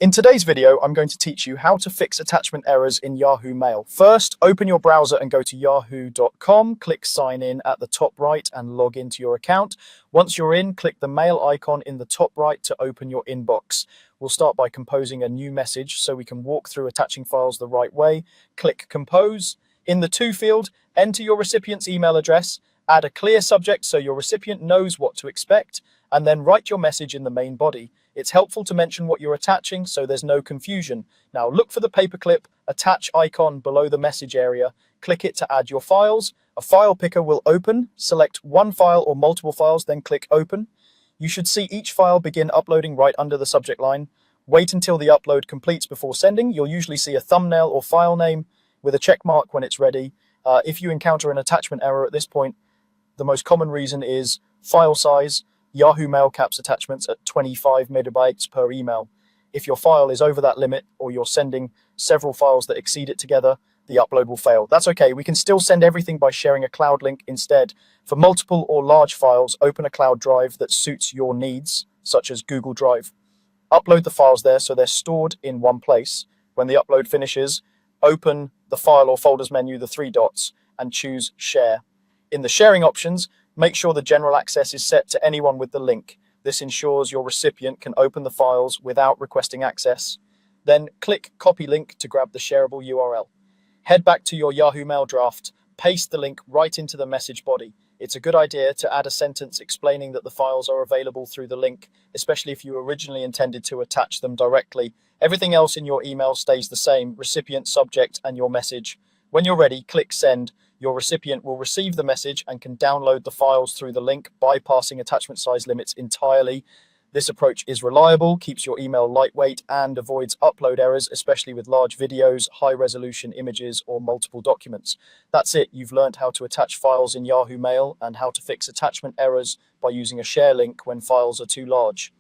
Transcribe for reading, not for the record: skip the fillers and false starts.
In today's video, I'm going to teach you how to fix attachment errors in Yahoo Mail. First, open your browser and go to yahoo.com, click sign in at the top right and log into your account. Once you're in, click the mail icon in the top right to open your inbox. We'll start by composing a new message so we can walk through attaching files the right way. Click compose. In the to field, enter your recipient's email address, add a clear subject so your recipient knows what to expect, and then write your message in the main body. It's helpful to mention what you're attaching so there's no confusion. Now look for the paperclip attach icon below the message area. Click it to add your files. A file picker will open. Select one file or multiple files, then click open. You should see each file begin uploading right under the subject line. Wait until the upload completes before sending. You'll usually see a thumbnail or file name with a check mark when it's ready. If you encounter an attachment error at this point, the most common reason is file size. Yahoo Mail caps attachments at 25 megabytes per email. If your file is over that limit or you're sending several files that exceed it together, the upload will fail. That's okay. We can still send everything by sharing a cloud link instead. For multiple or large files, open a cloud drive that suits your needs, such as Google Drive. Upload the files there so they're stored in one place. When the upload finishes, open the file or folders menu, the three dots, and choose share. In the sharing options, make sure the general access is set to anyone with the link. This ensures your recipient can open the files without requesting access. Then click copy link to grab the shareable URL. Head back to your Yahoo Mail draft, paste the link right into the message body. It's a good idea to add a sentence explaining that the files are available through the link, especially if you originally intended to attach them directly. Everything else in your email stays the same: recipient, subject, and your message. When you're ready, click send. Your recipient will receive the message and can download the files through the link, bypassing attachment size limits entirely. This approach is reliable, keeps your email lightweight, and avoids upload errors, especially with large videos, high-resolution images, or multiple documents. That's it. You've learned how to attach files in Yahoo Mail and how to fix attachment errors by using a share link when files are too large.